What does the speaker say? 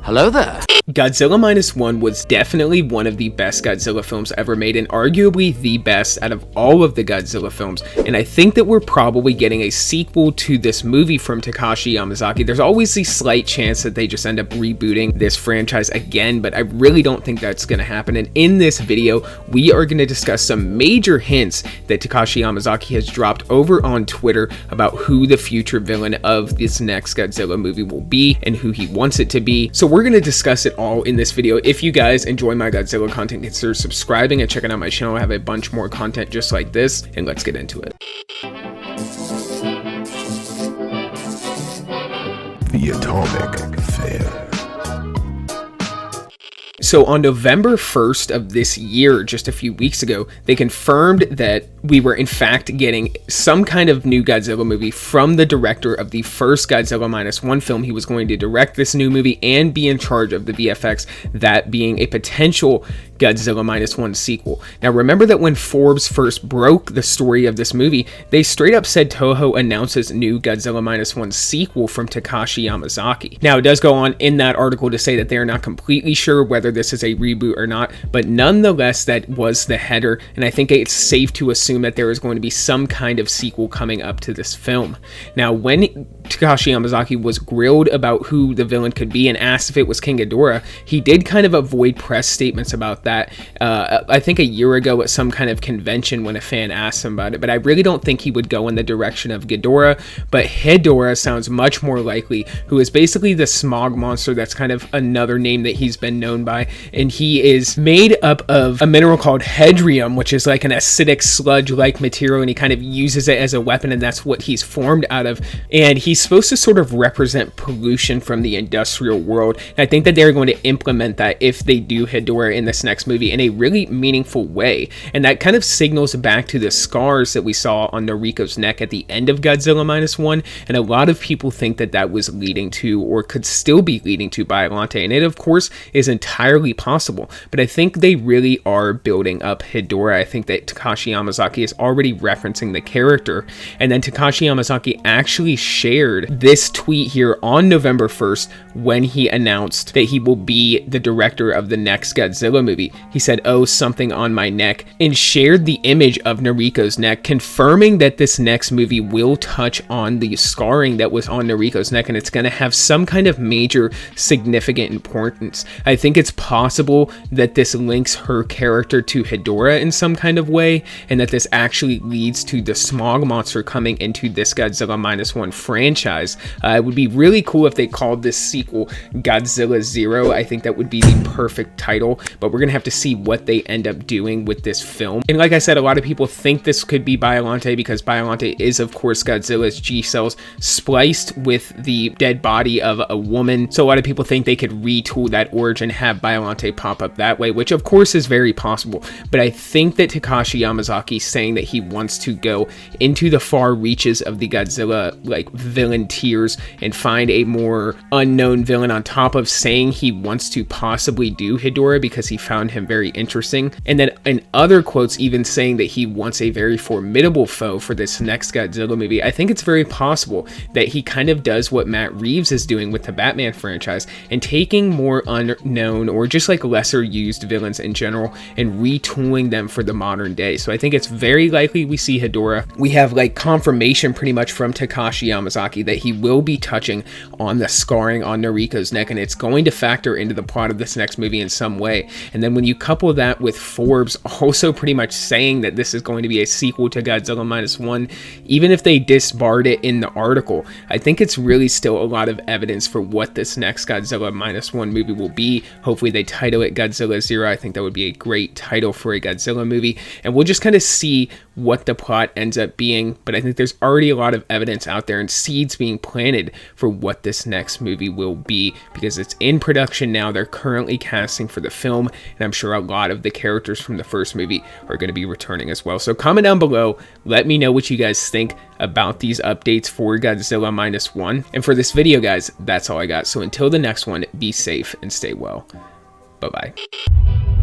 Hello there. Godzilla Minus One was definitely one of the best Godzilla films ever made, and arguably the best out of all of the Godzilla films. And I think that we're probably getting a sequel to this movie from Takashi Yamazaki. There's always the slight chance that they just end up rebooting this franchise again, but I really don't think that's going to happen. And in this video, we are going to discuss some major hints that Takashi Yamazaki has dropped over on Twitter about who the future villain of this next Godzilla movie will be and who he wants it to be. So we're going to discuss it all in this video. If you guys enjoy my Godzilla content, consider subscribing and checking out my channel. I have a bunch more content just like this, and let's get into it. The Atomic Fair. So on November 1st of this year, just a few weeks ago, they confirmed that we were in fact getting some kind of new Godzilla movie from the director of the first Godzilla Minus One film. He was going to direct this new movie and be in charge of the VFX, that being a potential Godzilla Minus One sequel. Now remember that when Forbes first broke the story of this movie, they straight up said Toho announces new Godzilla Minus One sequel from Takashi Yamazaki. Now it does go on in that article to say that they are not completely sure whether this is a reboot or not, but nonetheless that was the header, and I think it's safe to assume that there is going to be some kind of sequel coming up to this film. Now when Takashi Yamazaki was grilled about who the villain could be and asked if it was King Ghidorah, he did kind of avoid press statements about that. I think a year ago at some kind of convention when a fan asked him about it, but I really don't think he would go in the direction of Ghidorah, but Hedorah sounds much more likely, who is basically the smog monster. That's kind of another name that he's been known by, and he is made up of a mineral called hedrium, which is like an acidic sludge-like material, and he kind of uses it as a weapon, and that's what he's formed out of, and he's supposed to sort of represent pollution from the industrial world, and I think that they're going to implement that if they do Hedorah in this next movie in a really meaningful way, and that kind of signals back to the scars that we saw on Noriko's neck at the end of Godzilla Minus One, and a lot of people think that that was leading to, or could still be leading to, Biollante, and it of course is entirely possible, but I think they really are building up Hedorah. I think that Takashi Yamazaki is already referencing the character, and then Takashi Yamazaki actually shared this tweet here on November 1st when he announced that he will be the director of the next Godzilla movie. He said, "Oh, something on my neck," and shared the image of Noriko's neck, confirming that this next movie will touch on the scarring that was on Noriko's neck, and it's going to have some kind of major significant importance. I think it's possible that this links her character to Hedorah in some kind of way, and that this actually leads to the smog monster coming into this Godzilla Minus One franchise. It would be really cool if they called this sequel Godzilla Zero. I think that would be the perfect title, but we're gonna have to see what they end up doing with this film. And like I said, a lot of people think this could be Biollante because Biollante is of course Godzilla's G cells spliced with the dead body of a woman, so a lot of people think they could retool that origin, have Biollante pop up that way, which of course is very possible. But I think that Takashi Yamazaki saying that he wants to go into the far reaches of the Godzilla like villain tiers and find a more unknown villain, on top of saying he wants to possibly do Hedorah because he found him very interesting, and then in other quotes even saying that he wants a very formidable foe for this next Godzilla movie. I think it's very possible that he kind of does what Matt Reeves is doing with the Batman franchise and taking more unknown or just like lesser used villains in general and retooling them for the modern day. So I think it's very likely we see Hedorah. We have like confirmation pretty much from Takashi Yamazaki that he will be touching on the scarring on Noriko's neck, and it's going to factor into the plot of this next movie in some way. And then when you couple that with Forbes also pretty much saying that this is going to be a sequel to Godzilla Minus One, even if they disbarred it in the article, I think it's really still a lot of evidence for what this next Godzilla Minus One movie will be. Hopefully they title it Godzilla Zero. I think that would be a great title for a Godzilla movie, and we'll just kind of see what the plot ends up being. But I think there's already a lot of evidence out there and seeds being planted for what this next movie will be, because it's in production now. They're currently casting for the film, and I'm sure a lot of the characters from the first movie are going to be returning as well. So comment down below, let me know what you guys think about these updates for Godzilla Minus One. And for this video, guys, that's all I got. So until the next one, be safe and stay well. Bye-bye.